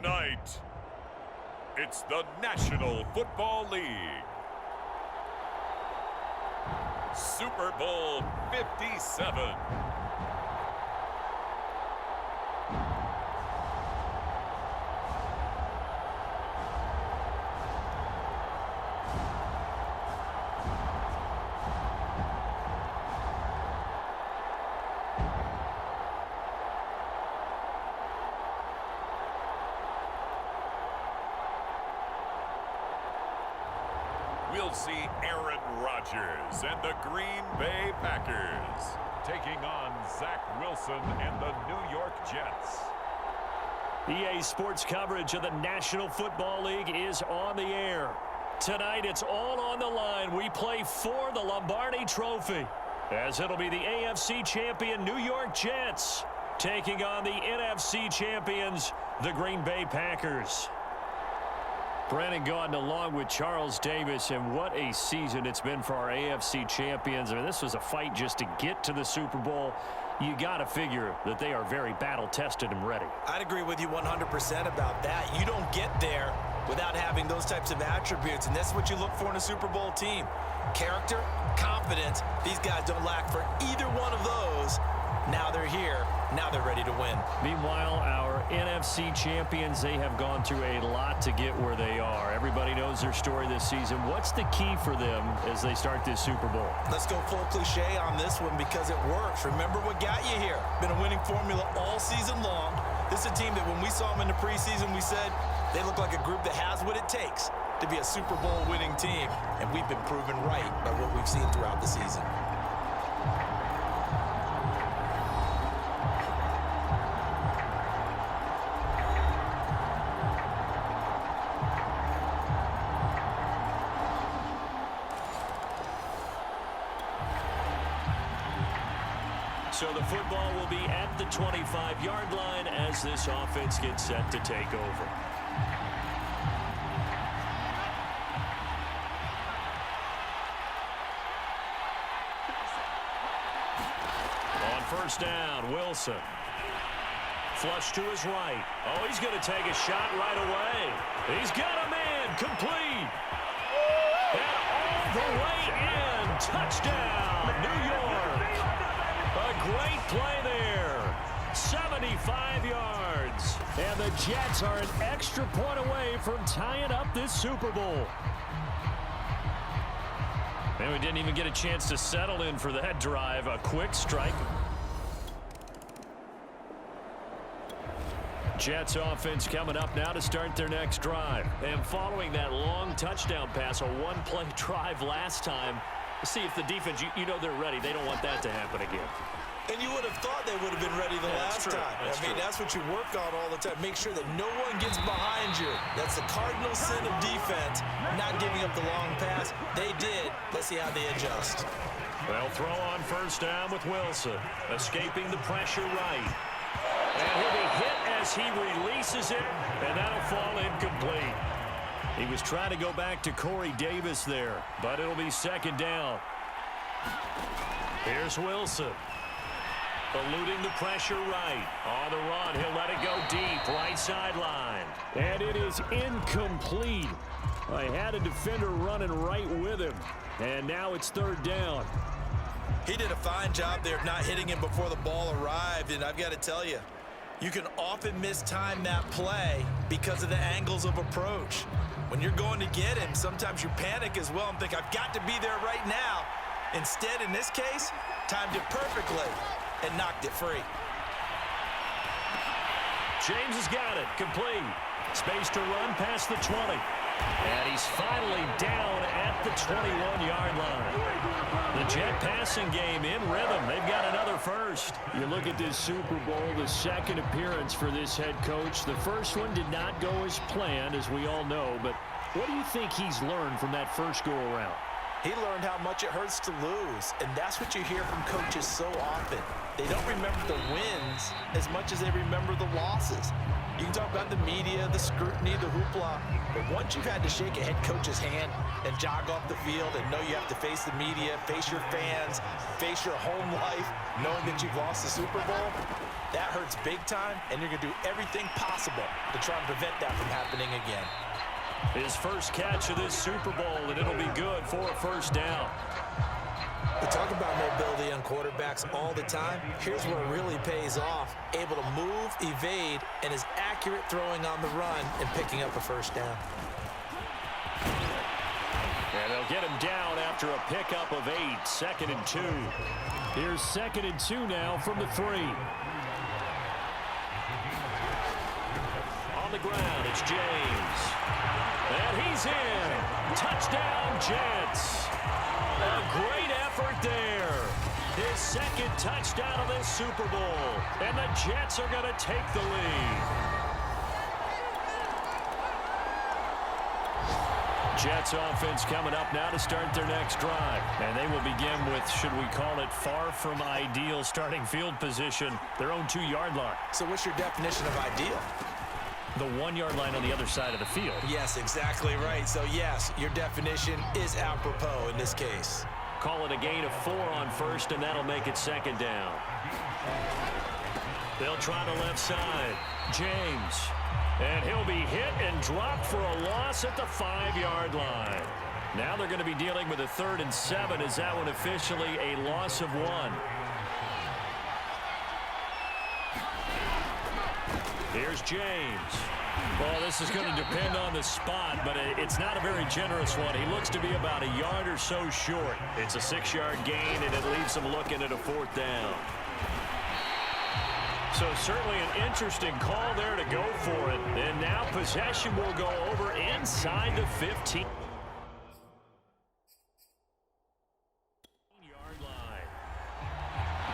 Tonight, it's the National Football League. Super Bowl 57. We'll see Aaron Rodgers and the Green Bay Packers taking on Zach Wilson and the New York Jets. EA Sports coverage of the National Football League is on the air. Tonight, it's all on the line. We play for the Lombardi Trophy, as it'll be the AFC champion New York Jets taking on the NFC champions, the Green Bay Packers. Brandon Gaudin along with Charles Davis, and what a season it's been for our AFC champions. I mean, this was a fight just to get to the Super Bowl. You got to figure that they are very battle-tested and ready. I'd agree with you 100% about that. You don't get there without having those types of attributes, and that's what you look for in a Super Bowl team. Character, confidence. These guys don't lack for either one of those. Now they're here. Now they're ready to win. Meanwhile, our NFC champions, they have gone through a lot to get where they are. Everybody knows their story this season. What's the key for them as they start this Super Bowl? Let's go full cliche on this one because it works. Remember what got you here. Been a winning formula all season long. This is a team that when we saw them in the preseason, we said they look like a group that has what it takes to be a Super Bowl winning team. And we've been proven right by what we've seen throughout the season. So the football will be at the 25-yard line as this offense gets set to take over. On first down, Wilson. Flush to his right. Oh, he's going to take a shot right away. He's got a man complete. And all the way in. Touchdown, New York. A great play there. 75 yards. And the Jets are an extra point away from tying up this Super Bowl. And we didn't even get a chance to settle in for that drive. A quick strike. Jets offense coming up now to start their next drive. And following that long touchdown pass, a one-play drive last time, see if the defense, you know they're ready. They don't want that to happen again. And you would have thought they would have been ready the last time. That's what you work on all the time. Make sure that no one gets behind you. That's the cardinal sin of defense, not giving up the long pass. They did. Let's see how they adjust. Well, throw on first down with Wilson. Escaping the pressure right. And he'll be hit as he releases it, and that'll fall incomplete. He was trying to go back to Corey Davis there, but it'll be second down. Here's Wilson. Eluding the pressure right. On the run, he'll let it go deep, right sideline. And it is incomplete. I had a defender running right with him, and now it's third down. He did a fine job there of not hitting him before the ball arrived, and I've got to tell you, you can often mistime that play because of the angles of approach. When you're going to get him, sometimes you panic as well and think, I've got to be there right now. Instead, in this case, timed it perfectly and knocked it free. James has got it. Complete. Space to run past the 20. And he's finally down at the 21-yard line. The Jet passing game in rhythm. They've got another first. You look at this Super Bowl, the second appearance for this head coach. The first one did not go as planned, as we all know. But what do you think he's learned from that first go-around? He learned how much it hurts to lose, and that's what you hear from coaches so often. They don't remember the wins as much as they remember the losses. You can talk about the media, the scrutiny, the hoopla, but once you've had to shake a head coach's hand and jog off the field and know you have to face the media, face your fans, face your home life, knowing that you've lost the Super Bowl, That hurts big time, and you're going to do everything possible to try and prevent that from happening again. His first catch of this Super Bowl, and it'll be good for a first down. We talk about mobility on quarterbacks all the time. Here's where it really pays off. Able to move, evade, and is accurate throwing on the run and picking up a first down. And they'll get him down after a pickup of 8, 2nd and 2. Here's 2nd and 2 now from the 3. On the ground, it's James. And he's in. Touchdown, Jets. A great effort there. His second touchdown of this Super Bowl. And the Jets are going to take the lead. Jets offense coming up now to start their next drive. And they will begin with, should we call it, far from ideal starting field position, their own 2-yard line. So what's your definition of ideal? The 1-yard line on the other side of the field. Yes, exactly right. So, yes, your definition is apropos in this case. Call it a gain of 4 on first, and that'll make it 2nd down. They'll try the left side. James. And he'll be hit and dropped for a loss at the 5-yard line. Now they're going to be dealing with a 3rd and 7. Is that one officially a loss of 1? Here's James. Well, this is going to depend on the spot, but it's not a very generous one. He looks to be about a yard or so short. It's a 6-yard gain, and it leaves him looking at a 4th down. So certainly an interesting call there to go for it. And now possession will go over inside the 15.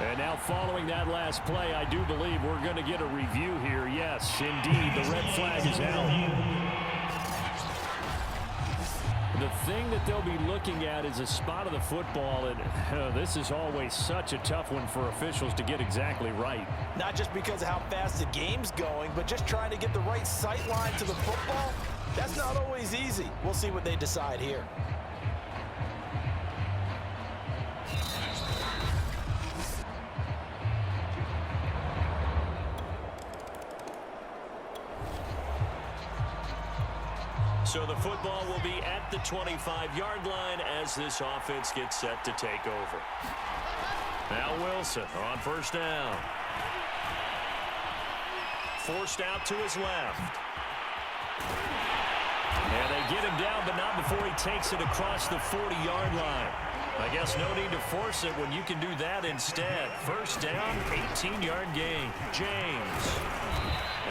And now following that last play, I do believe we're going to get a review here. Yes, indeed, the red flag is out. The thing that they'll be looking at is a spot of the football, and this is always such a tough one for officials to get exactly right. Not just because of how fast the game's going, but just trying to get the right sight line to the football. That's not always easy. We'll see what they decide here. So the football will be at the 25-yard line as this offense gets set to take over. Now Wilson on first down. Forced out to his left. And they get him down, but not before he takes it across the 40-yard line. I guess no need to force it when you can do that instead. First down, 18-yard gain. James.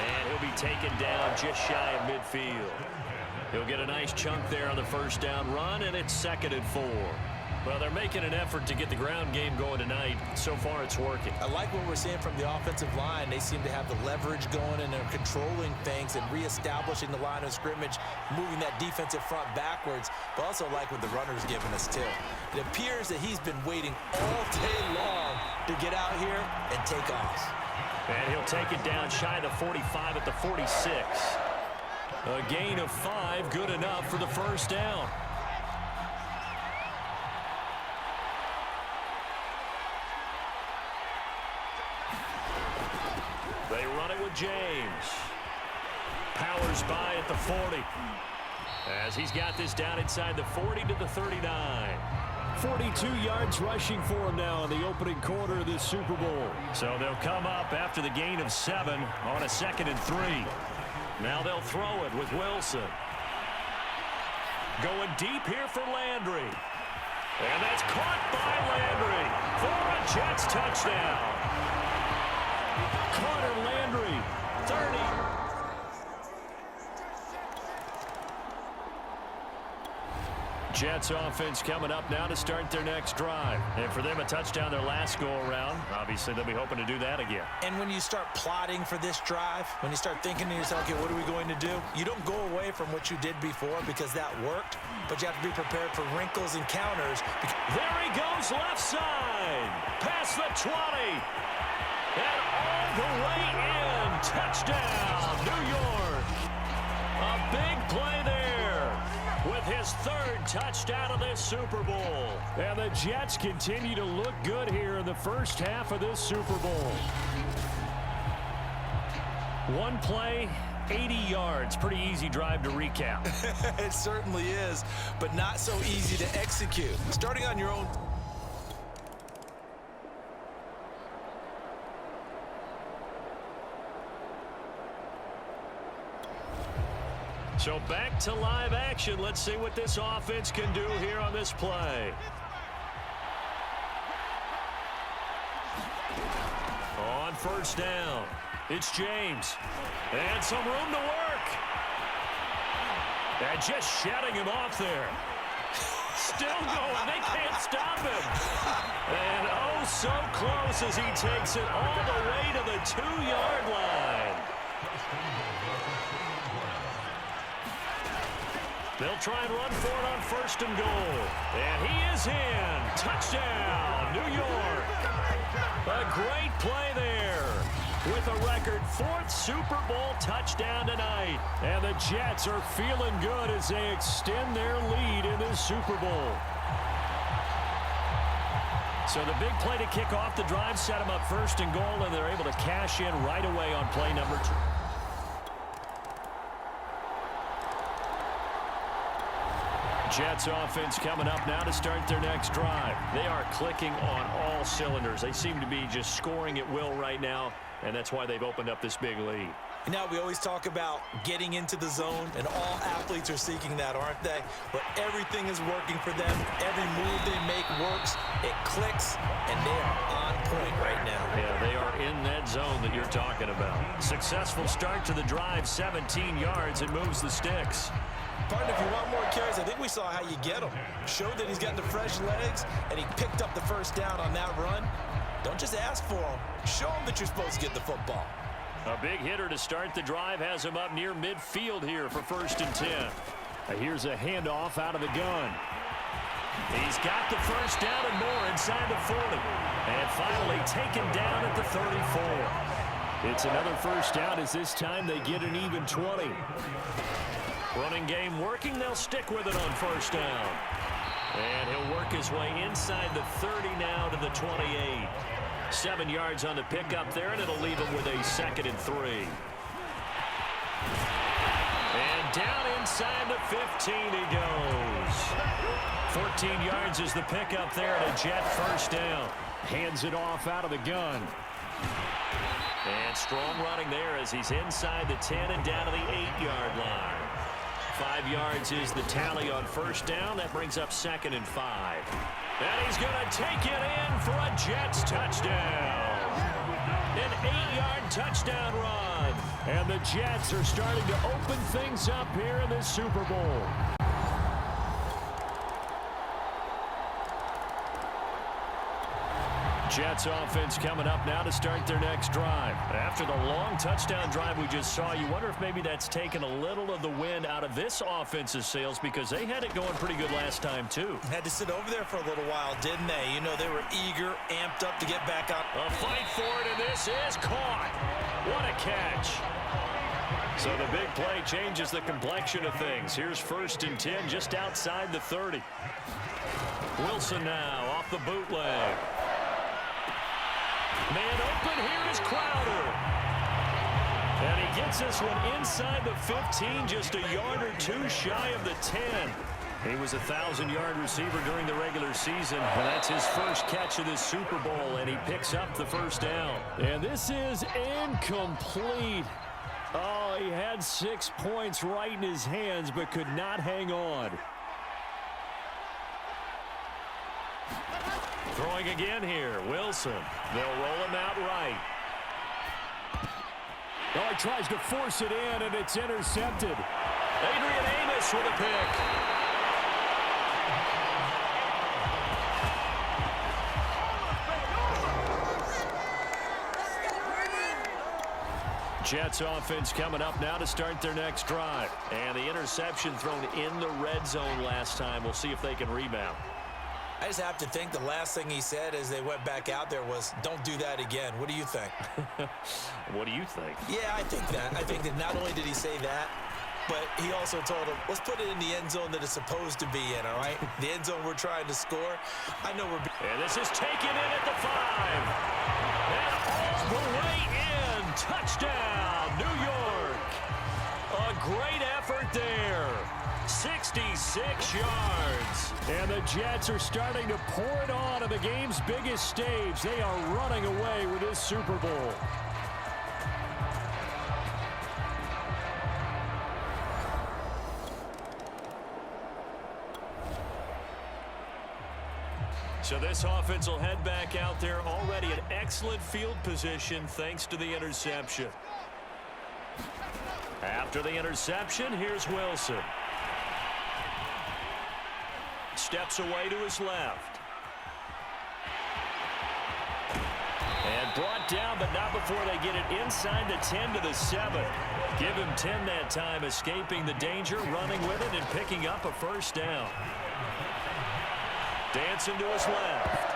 And he'll be taken down just shy of midfield. He'll get a nice chunk there on the first down run, and it's 2nd and 4. Well, they're making an effort to get the ground game going tonight. So far, it's working. I like what we're seeing from the offensive line. They seem to have the leverage going, and they're controlling things and reestablishing the line of scrimmage, moving that defensive front backwards, but also like what the runner's giving us, too. It appears that he's been waiting all day long to get out here and take off. And he'll take it down shy of the 45 at the 46. A gain of 5, good enough for the first down. They run it with James. Powers by at the 40. As he's got this down inside the 40 to the 39. 42 yards rushing for him now in the opening quarter of this Super Bowl. So they'll come up after the gain of 7 on a 2nd and 3. Now they'll throw it with Wilson. Going deep here for Landry. And that's caught by Landry for a Jets touchdown. Carter Landry, 30. Jets offense coming up now to start their next drive. And for them, a touchdown their last go-around. Obviously, they'll be hoping to do that again. And when you start plotting for this drive, when you start thinking to yourself, okay, what are we going to do? You don't go away from what you did before because that worked, but you have to be prepared for wrinkles and counters. There he goes, left side. Past the 20. And all the way in. Touchdown, New York. A big play there with his 3rd touchdown of this Super Bowl. And the Jets continue to look good here in the first half of this Super Bowl. One play, 80 yards. Pretty easy drive to recap. It certainly is, but not so easy to execute. Starting on your own. So back to live action. Let's see what this offense can do here on this play. On first down, it's James. And some room to work. And just shutting him off there. Still going. They can't stop him. And oh, so close as he takes it all the way to the 2-yard line. They'll try and run for it on first and goal. And he is in. Touchdown, New York. A great play there. With a record 4th Super Bowl touchdown tonight. And the Jets are feeling good as they extend their lead in this Super Bowl. So the big play to kick off the drive set them up first and goal, and they're able to cash in right away on play number 2. Jets offense coming up now to start their next drive. They are clicking on all cylinders. They seem to be just scoring at will right now, and that's why they've opened up this big lead. Now, we always talk about getting into the zone, and all athletes are seeking that, aren't they? But everything is working for them. Every move they make works. It clicks, and they are on point right now. Yeah, they are in that zone that you're talking about. Successful start to the drive, 17 yards, and moves the sticks. Partner, if you want more carries, I think we saw how you get him. Showed that he's got the fresh legs, and he picked up the first down on that run. Don't just ask for him. Show him that you're supposed to get the football. A big hitter to start the drive has him up near midfield here for 1st and 10. Here's a handoff out of the gun. He's got the first down and more inside the 40. And finally taken down at the 34. It's another first down as this time they get an even 20. Running game working. They'll stick with it on first down. And he'll work his way inside the 30 now to the 28. 7 yards on the pickup there, and it'll leave him with a 2nd and 3. And down inside the 15 he goes. 14 yards is the pickup there, and a Jet first down. Hands it off out of the gun. And strong running there as he's inside the 10 and down to the 8-yard line. 5 yards is the tally on first down. That brings up 2nd and 5. And he's going to take it in for a Jets touchdown. An 8-yard touchdown run. And the Jets are starting to open things up here in this Super Bowl. Jets offense coming up now to start their next drive. After the long touchdown drive we just saw, you wonder if maybe that's taken a little of the wind out of this offense's sails, because they had it going pretty good last time too. Had to sit over there for a little while, didn't they? You know, they were eager, amped up to get back out. A fight for it, and this is caught. What a catch. So the big play changes the complexion of things. Here's 1st and 10 just outside the 30. Wilson now off the bootleg. Man open, here is Crowder. And he gets this one inside the 15, just a yard or two shy of the 10. He was a 1,000-yard receiver during the regular season. And that's his first catch of this Super Bowl, and he picks up the first down. And this is incomplete. Oh, he had 6 points right in his hands, but could not hang on. Throwing again here, Wilson. They'll roll him out right. Oh, he tries to force it in, and it's intercepted. Adrian Amos with a pick. Jets offense coming up now to start their next drive. And the interception thrown in the red zone last time. We'll see if they can rebound. I just have to think the last thing he said as they went back out there was, don't do that again. What do you think? What do you think? Yeah, I think that. I think that not only did he say that, but he also told him, let's put it in the end zone that it's supposed to be in, all right? The end zone we're trying to score. I know we're... And this is taken in at the 5. And all the way in. Touchdown, New York. A great effort there. 66 yards. And the Jets are starting to pour it on the game's biggest stage. They are running away with this Super Bowl. So this offense will head back out there, already an excellent field position thanks to the interception. After the interception, here's Wilson. Steps away to his left. And brought down, but not before they get it inside the 10 to the 7. Give him 10 that time, escaping the danger, running with it, and picking up a first down. Dancing to his left.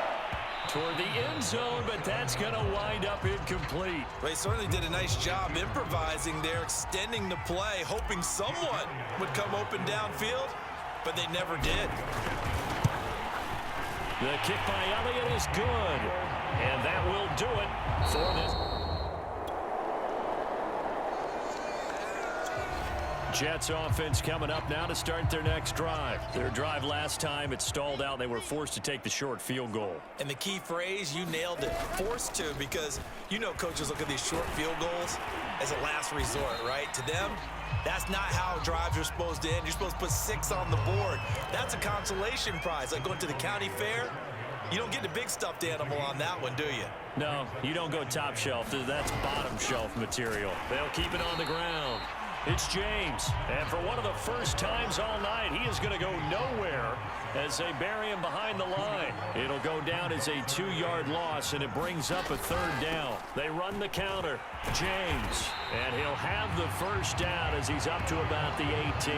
Toward the end zone, but that's going to wind up incomplete. Well, he certainly did a nice job improvising there, extending the play, hoping someone would come open downfield, but they never did. The kick by Elliott is good, and that will do it for this. Jets offense coming up now to start their next drive. Their drive last time, it stalled out. They were forced to take the short field goal. And the key phrase, you nailed it. Forced to, because you know coaches look at these short field goals as a last resort, right? To them, that's not how drives are supposed to end. You're supposed to put 6 on the board. That's a consolation prize. Like going to the county fair, you don't get the big stuffed animal on that one, do you? No, you don't go top shelf. That's bottom shelf material. They'll keep it on the ground. It's James, and for one of the first times all night, he is going to go nowhere as they bury him behind the line. It'll go down as a 2-yard loss, and it brings up a third down. They run the counter. James, and he'll have the first down as he's up to about the 18.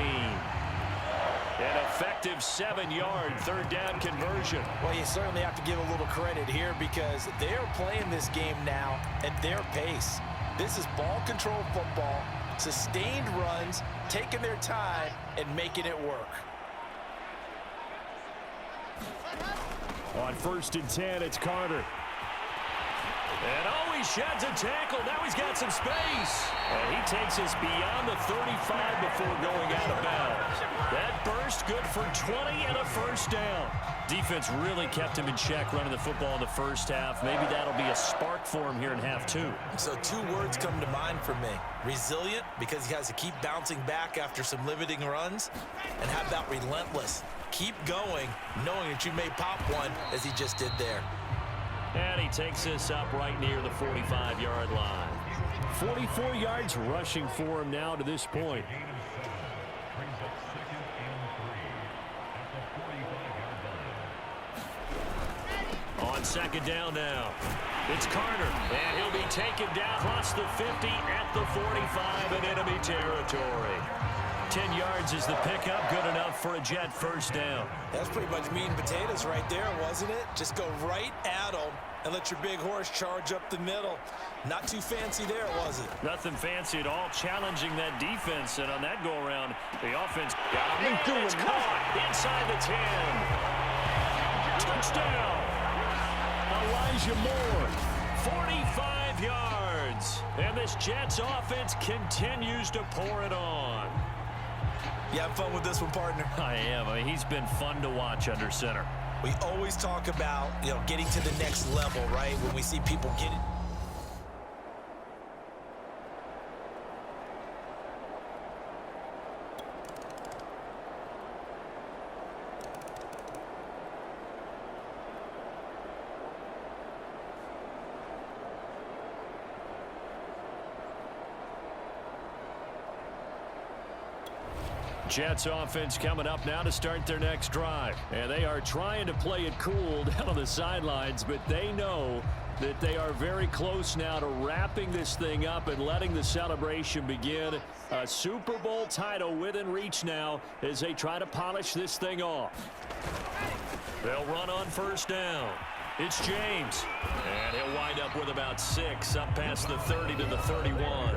An effective 7-yard third down conversion. Well, you certainly have to give a little credit here because they're playing this game now at their pace. This is ball control football. Sustained runs, taking their time, and making it work. On 1st and 10, it's Carter. And he sheds a tackle. Now he's got some space. And he takes us beyond the 35 before going out of bounds. That burst good for 20 and a first down. Defense really kept him in check running the football in the first half. Maybe that'll be a spark for him here in half 2. So 2 words come to mind for me. Resilient, because he has to keep bouncing back after some limiting runs. And how about relentless? Keep going, knowing that you may pop one, as he just did there. And he takes this up right near the 45-yard line. 44 yards rushing for him now to this point. On 2nd down now. It's Carter, and he'll be taken down across the 50 at the 45 in enemy territory. 10 yards is the pickup, good enough for a Jet first down. That's pretty much meat and potatoes right there, wasn't it? Just go right at them and let your big horse charge up the middle. Not too fancy there, was it? Nothing fancy at all, challenging that defense, and on that go-around, the offense got him. It's caught inside the 10. Touchdown! Elijah Moore, 45 yards. And this Jets offense continues to pour it on. You have fun with this one, partner? I am. I mean, he's been fun to watch under center. We always talk about, getting to the next level, right? When we see people get it. Jets offense coming up now to start their next drive. And they are trying to play it cool down on the sidelines, but they know that they are very close now to wrapping this thing up and letting the celebration begin. A Super Bowl title within reach now as they try to polish this thing off. They'll run on first down. It's James. And he'll wind up with about 6 up past the 30 to the 31.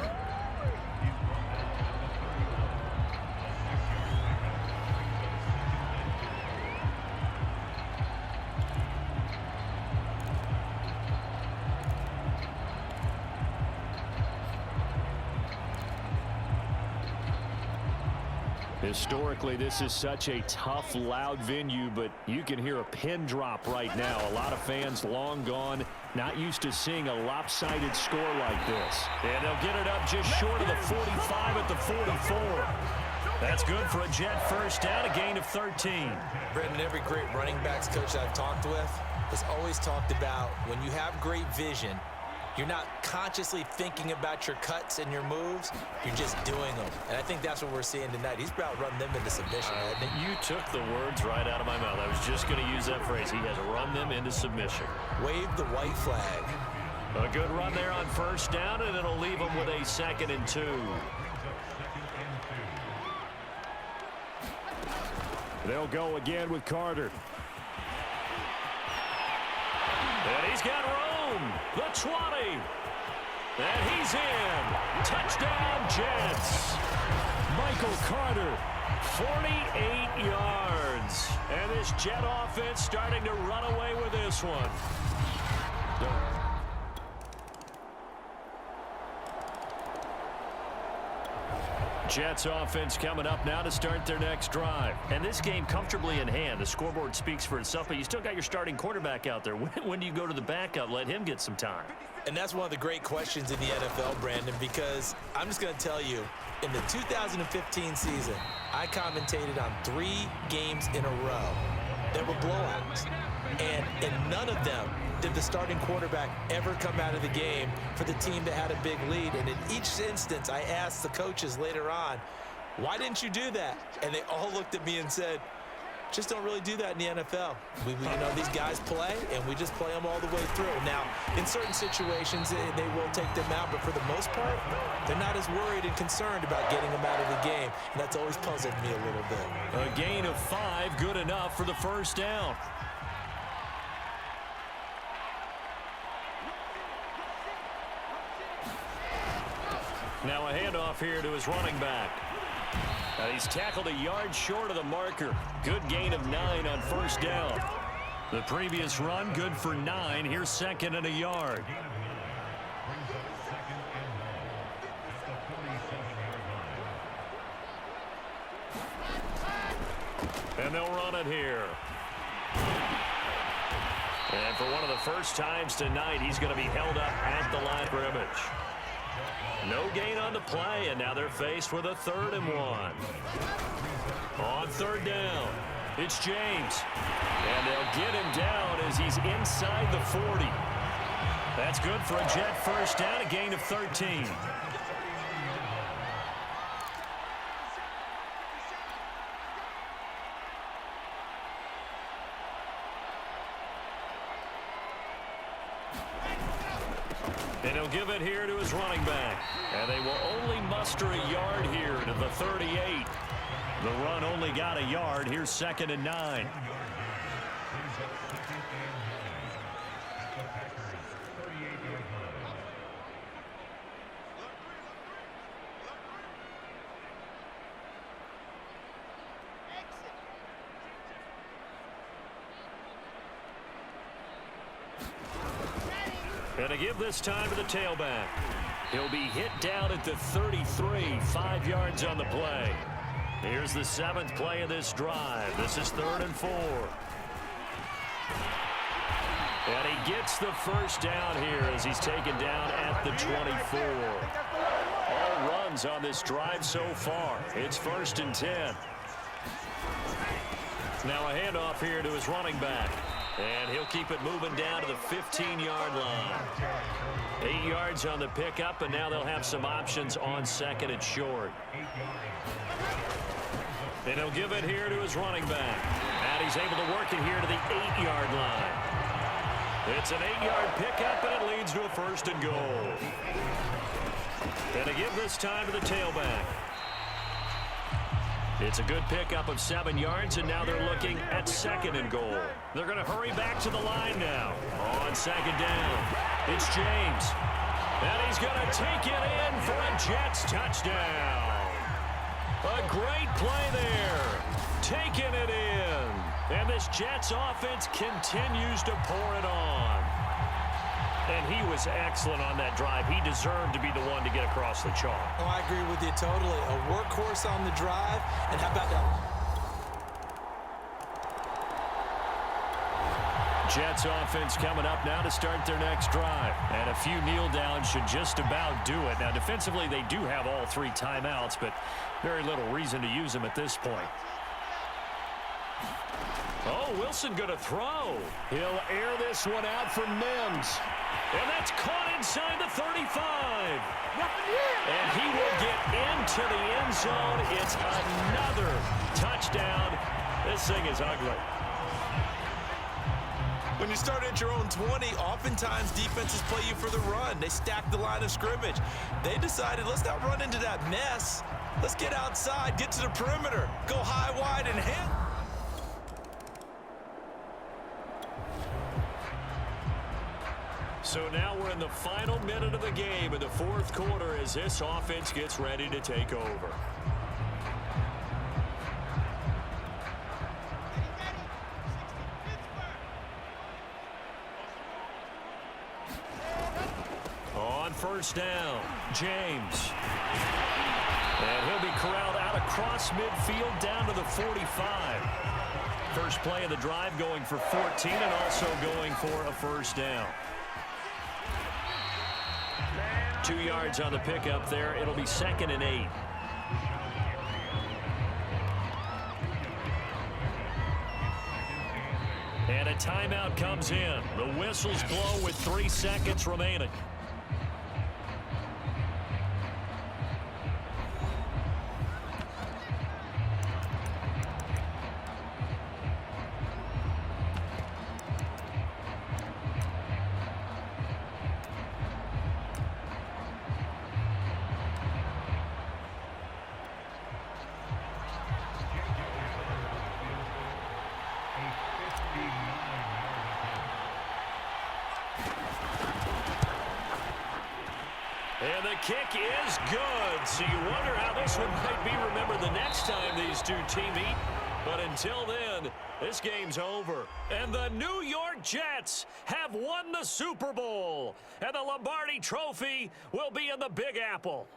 Historically, this is such a tough, loud venue, but you can hear a pin drop right now. A lot of fans long gone, not used to seeing a lopsided score like this. And they'll get it up just short of the 45 at the 44. That's good for a Jet first down, a gain of 13. Brendan, every great running backs coach I've talked with has always talked about when you have great vision, you're not consciously thinking about your cuts and your moves. You're just doing them. And I think that's what we're seeing tonight. He's about run them into submission, hasn't he? You took the words right out of my mouth. I was just going to use that phrase. He has run them into submission. Wave the white flag. A good run there on first down, and it'll leave them with a 2nd and 2. They'll go again with Carter. And he's got room. The 20. And he's in. Touchdown, Jets. Michael Carter, 48 yards. And this Jet offense starting to run away with this one. Jets offense coming up now to start their next drive. And this game comfortably in hand. The scoreboard speaks for itself, but you still got your starting quarterback out there. When do you go to the backup? Let him get some time. And that's one of the great questions in the NFL, Brandon, because I'm just going to tell you, in the 2015 season, I commentated on 3 games in a row that were blowouts. And in none of them did the starting quarterback ever come out of the game for the team that had a big lead. And in each instance, I asked the coaches later on, why didn't you do that? And they all looked at me and said, just don't really do that in the NFL. You know, these guys play, and we just play them all the way through. Now, in certain situations, they will take them out, but for the most part, they're not as worried and concerned about getting them out of the game. And that's always puzzled me a little bit. A gain of 5, good enough for the first down. Now a handoff here to his running back. And he's tackled a yard short of the marker. Good gain of 9 on first down. The previous run, good for 9. Here's 2nd and a yard. And they'll run it here. And for one of the first times tonight, he's going to be held up at the line of scrimmage. No gain on the play, and now they're faced with a 3rd and 1. On 3rd down, it's James. And they'll get him down as he's inside the 40. That's good for a Jet first down, a gain of 13. And he'll give it here to his running back. And they will only muster a yard here to the 38. The run only got a yard. Here's 2nd and 9. And to give this time to the tailback. He'll be hit down at the 33, 5 yards on the play. Here's the 7th play of this drive. This is 3rd and 4. And he gets the first down here as he's taken down at the 24. All runs on this drive so far. It's 1st and 10. Now a handoff here to his running back. And he'll keep it moving down to the 15-yard line. 8 yards on the pickup, and now they'll have some options on 2nd and short. And he'll give it here to his running back. And he's able to work it here to the 8-yard line. It's an 8-yard pickup, and it leads to a 1st and goal. And to give this time to the tailback. It's a good pickup of 7 yards, and now they're looking at 2nd and goal. They're going to hurry back to the line now. On 2nd down, it's James. And he's going to take it in for a Jets touchdown. A great play there. Taking it in. And this Jets offense continues to pour it on. And he was excellent on that drive. He deserved to be the one to get across the chalk. Oh, I agree with you totally. A workhorse on the drive. And how about that? Jets offense coming up now to start their next drive. And a few kneel downs should just about do it. Now, defensively, they do have all 3 timeouts, but very little reason to use them at this point. Oh, Wilson going to throw. He'll air this one out for Mims. And that's caught inside the 35. And he will get into the end zone. It's another touchdown. This thing is ugly. When you start at your own 20, oftentimes defenses play you for the run. They stack the line of scrimmage. They decided, let's not run into that mess. Let's get outside, get to the perimeter, go high, wide, and hit. So now we're in the final minute of the game in the 4th quarter as this offense gets ready to take over. On first down, James. And he'll be corralled out across midfield down to the 45. First play of the drive going for 14 and also going for a first down. 2 yards on the pickup there. It'll be 2nd and 8. And a timeout comes in. The whistles blow with 3 seconds remaining. And the kick is good. So you wonder how this one might be remembered the next time these two team meet. But until then, this game's over. And the New York Jets have won the Super Bowl. And the Lombardi Trophy will be in the Big Apple.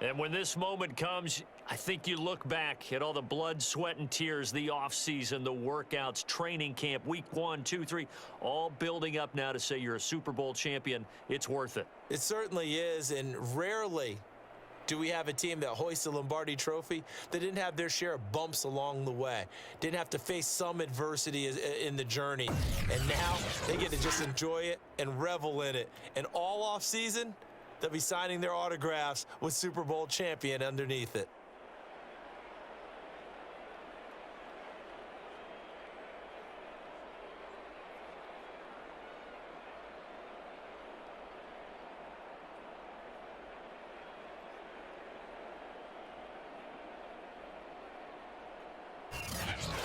And when this moment comes, I think you look back at all the blood, sweat, and tears, the offseason, the workouts, training camp, week 1, 2, 3, all building up now to say you're a Super Bowl champion. It's worth it. It certainly is, and rarely do we have a team that hoists a Lombardi Trophy that didn't have their share of bumps along the way, didn't have to face some adversity in the journey, and now they get to just enjoy it and revel in it. And all offseason, they'll be signing their autographs with Super Bowl champion underneath it.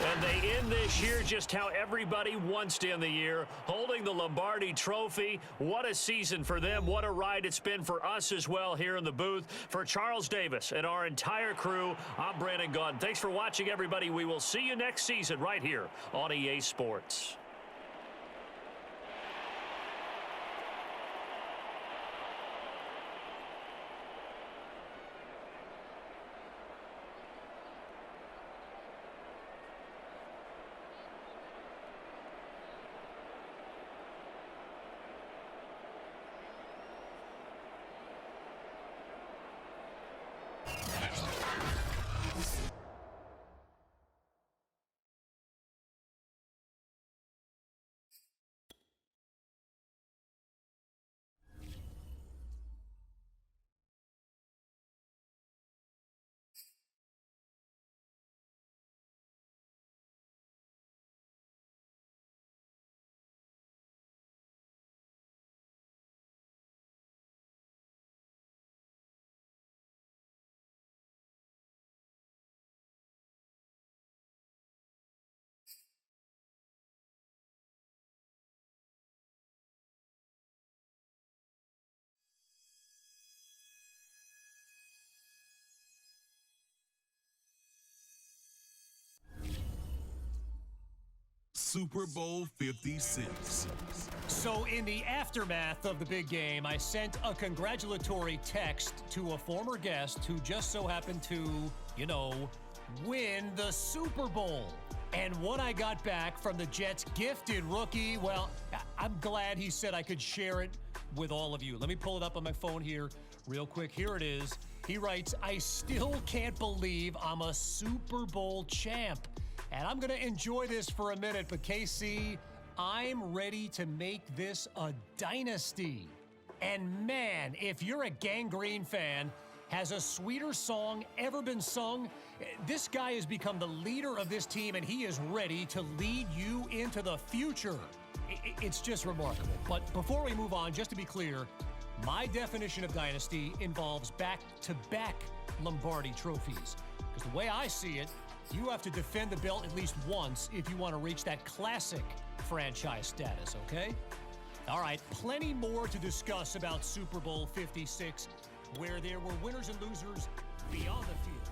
And they end this year just how everybody wants to end the year, holding the Lombardi Trophy. What a season for them. What a ride it's been for us as well here in the booth. For Charles Davis and our entire crew, I'm Brandon Gaudin. Thanks for watching, everybody. We will see you next season right here on EA Sports. Super Bowl 56. So in the aftermath of the big game, I sent a congratulatory text to a former guest who just so happened to, win the Super Bowl. And what I got back from the Jets' gifted rookie, well, I'm glad he said I could share it with all of you. Let me pull it up on my phone here real quick. Here it is. He writes, I still can't believe I'm a Super Bowl champ. And I'm going to enjoy this for a minute, but KC, I'm ready to make this a dynasty. And man, if you're a Gangrene fan, has a sweeter song ever been sung? This guy has become the leader of this team, and he is ready to lead you into the future. It's just remarkable. But before we move on, just to be clear, my definition of dynasty involves back-to-back Lombardi trophies. Because the way I see it, you have to defend the belt at least once if you want to reach that classic franchise status, okay? All right, plenty more to discuss about Super Bowl 56, where there were winners and losers beyond the field.